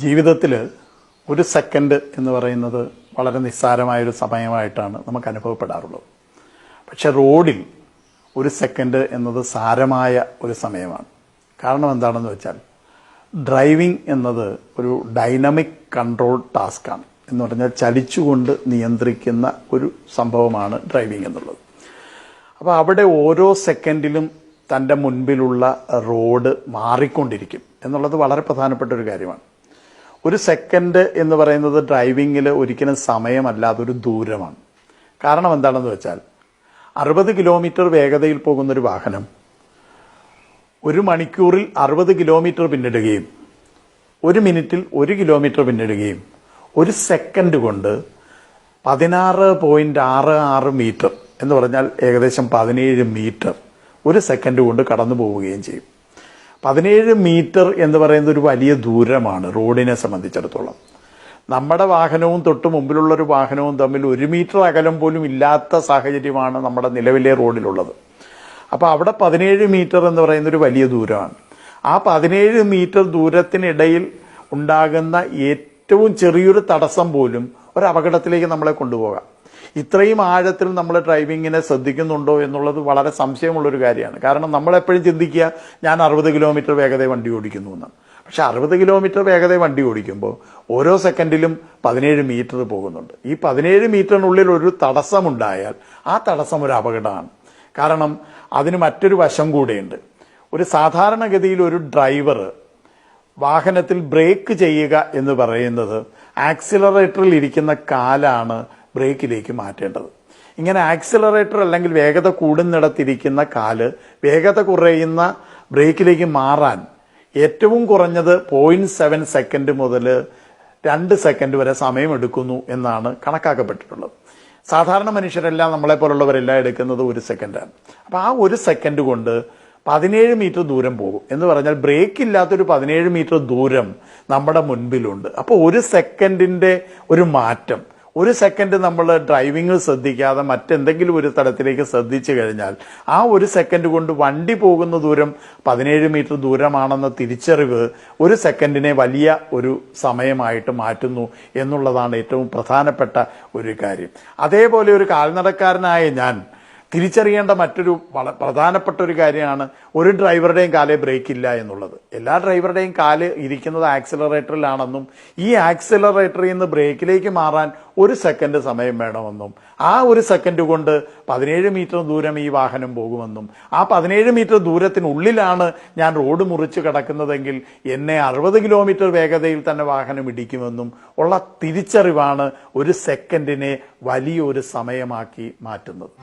ജീവിതത്തിൽ ഒരു സെക്കൻഡ് എന്ന് പറയുന്നത് വളരെ നിസ്സാരമായൊരു സമയമായിട്ടാണ് നമുക്ക് അനുഭവപ്പെടാറുള്ളത്. പക്ഷെ റോഡിൽ ഒരു സെക്കൻഡ് എന്നത് സാരമായ ഒരു സമയമാണ്. കാരണം എന്താണെന്ന് വെച്ചാൽ ഡ്രൈവിംഗ് എന്നത് ഒരു ഡൈനാമിക് കൺട്രോൾ ടാസ്ക്കാണ്. എന്ന് പറഞ്ഞാൽ ചലിച്ചുകൊണ്ട് നിയന്ത്രിക്കുന്ന ഒരു സംഭവമാണ് ഡ്രൈവിംഗ് എന്നുള്ളത്. അപ്പോൾ അവിടെ ഓരോ സെക്കൻഡിലും തൻ്റെ മുൻപിലുള്ള റോഡ് മാറിക്കൊണ്ടിരിക്കും എന്നുള്ളത് വളരെ പ്രധാനപ്പെട്ട ഒരു കാര്യമാണ്. ഒരു സെക്കൻഡ് എന്ന് പറയുന്നത് ഡ്രൈവിങ്ങിൽ ഒരിക്കലും സമയമല്ല, അതൊരു ദൂരമാണ്. കാരണം എന്താണെന്ന് വെച്ചാൽ 60 കിലോമീറ്റർ വേഗതയിൽ പോകുന്നൊരു വാഹനം ഒരു മണിക്കൂറിൽ 60 കിലോമീറ്റർ പിന്നിടുകയും 1 മിനിറ്റിൽ 1 കിലോമീറ്റർ പിന്നിടുകയും ഒരു സെക്കൻഡ് കൊണ്ട് 16.66 മീറ്റർ എന്ന് പറഞ്ഞാൽ ഏകദേശം 17 മീറ്റർ ഒരു സെക്കൻഡ് കൊണ്ട് കടന്നു പോവുകയും ചെയ്യും. 17 മീറ്റർ എന്ന് പറയുന്നത് ഒരു വലിയ ദൂരമാണ് റോഡിനെ സംബന്ധിച്ചിടത്തോളം. നമ്മുടെ വാഹനവും തൊട്ട് മുമ്പിലുള്ളൊരു വാഹനവും തമ്മിൽ 1 മീറ്റർ അകലം പോലും ഇല്ലാത്ത സാഹചര്യമാണ് നമ്മുടെ നിലവിലെ റോഡിലുള്ളത്. അപ്പോൾ അവിടെ 17 മീറ്റർ എന്ന് പറയുന്നൊരു വലിയ ദൂരമാണ്. ആ 17 മീറ്റർ ദൂരത്തിനിടയിൽ ഉണ്ടാകുന്ന ഏറ്റവും ചെറിയൊരു തടസ്സം പോലും ഒരു അപകടത്തിലേക്ക് നമ്മളെ കൊണ്ടുപോകാം. ഇത്രയും ആഴത്തിൽ നമ്മൾ ഡ്രൈവിങ്ങിനെ ശ്രദ്ധിക്കുന്നുണ്ടോ എന്നുള്ളത് വളരെ സംശയമുള്ളൊരു കാര്യമാണ്. കാരണം നമ്മളെപ്പോഴും ചിന്തിക്കുക ഞാൻ 60 കിലോമീറ്റർ വേഗത വണ്ടി ഓടിക്കുന്നു എന്നാണ്. പക്ഷെ 60 കിലോമീറ്റർ വേഗത വണ്ടി ഓടിക്കുമ്പോൾ ഓരോ സെക്കൻഡിലും 17 മീറ്റർ പോകുന്നുണ്ട്. ഈ 17 മീറ്ററിനുള്ളിൽ ഒരു തടസ്സമുണ്ടായാൽ ആ തടസ്സം ഒരു അപകടമാണ്. കാരണം അതിന് മറ്റൊരു വശം കൂടെയുണ്ട്. ഒരു സാധാരണഗതിയിൽ ഒരു ഡ്രൈവർ വാഹനത്തിൽ ബ്രേക്ക് ചെയ്യുക എന്ന് പറയുന്നത് ആക്സിലറേറ്ററിൽ ഇരിക്കുന്ന കാലാണ് ബ്രേക്കിലേക്ക് മാറ്റേണ്ടത്. ഇങ്ങനെ ആക്സിലറേറ്റർ അല്ലെങ്കിൽ വേഗത കൂടുന്നിടത്തിരിക്കുന്ന കാല് വേഗത കുറയുന്ന ബ്രേക്കിലേക്ക് മാറാൻ ഏറ്റവും കുറഞ്ഞത് 0.7 സെക്കൻഡ് മുതൽ 2 സെക്കൻഡ് വരെ സമയമെടുക്കുന്നു എന്നാണ് കണക്കാക്കപ്പെട്ടിട്ടുള്ളത്. സാധാരണ മനുഷ്യരെല്ലാം നമ്മളെപ്പോലുള്ളവരെല്ലാം എടുക്കുന്നത് 1 സെക്കൻഡാണ്. അപ്പോൾ ആ 1 സെക്കൻഡ് കൊണ്ട് 17 മീറ്റർ ദൂരം പോകും എന്ന് പറഞ്ഞാൽ ബ്രേക്ക് ഇല്ലാത്തൊരു 17 മീറ്റർ ദൂരം നമ്മുടെ മുൻപിലുണ്ട്. അപ്പോൾ 1 സെക്കൻഡിന്റെ ഒരു മാറ്റം, 1 സെക്കൻഡ് നമ്മൾ ഡ്രൈവിംഗ് ശ്രദ്ധിക്കാതെ മറ്റെന്തെങ്കിലും ഒരു തലത്തിലേക്ക് ശ്രദ്ധിച്ചു കഴിഞ്ഞാൽ ആ 1 സെക്കൻഡ് കൊണ്ട് വണ്ടി പോകുന്ന ദൂരം 17 മീറ്റർ ദൂരമാണെന്ന തിരിച്ചറിവ് 1 സെക്കൻഡിനെ വലിയ ഒരു സമയമായിട്ട് മാറ്റുന്നു എന്നുള്ളതാണ് ഏറ്റവും പ്രധാനപ്പെട്ട ഒരു കാര്യം. അതേപോലെ ഒരു കാൽനടക്കാരനായ ഞാൻ തിരിച്ചറിയേണ്ട മറ്റൊരു പ്രധാനപ്പെട്ട ഒരു കാര്യമാണ് ഒരു ഡ്രൈവറുടെയും കാലേ ബ്രേക്ക് ഇല്ല എന്നുള്ളത്. എല്ലാ ഡ്രൈവറുടെയും കാല് ഇരിക്കുന്നത് ആക്സിലറേറ്ററിലാണെന്നും ഈ ആക്സിലറേറ്ററിൽ നിന്ന് ബ്രേക്കിലേക്ക് മാറാൻ 1 സെക്കൻഡ് സമയം വേണമെന്നും ആ 1 സെക്കൻഡ് കൊണ്ട് 17 മീറ്റർ ദൂരം ഈ വാഹനം പോകുമെന്നും ആ 17 മീറ്റർ ദൂരത്തിനുള്ളിലാണ് ഞാൻ റോഡ് മുറിച്ച് കിടക്കുന്നതെങ്കിൽ എന്നെ 60 കിലോമീറ്റർ വേഗതയിൽ തന്നെ വാഹനം ഇടിക്കുമെന്നും ഉള്ള തിരിച്ചറിവാണ് 1 സെക്കൻഡിനെ വലിയൊരു സമയമാക്കി മാറ്റുന്നത്.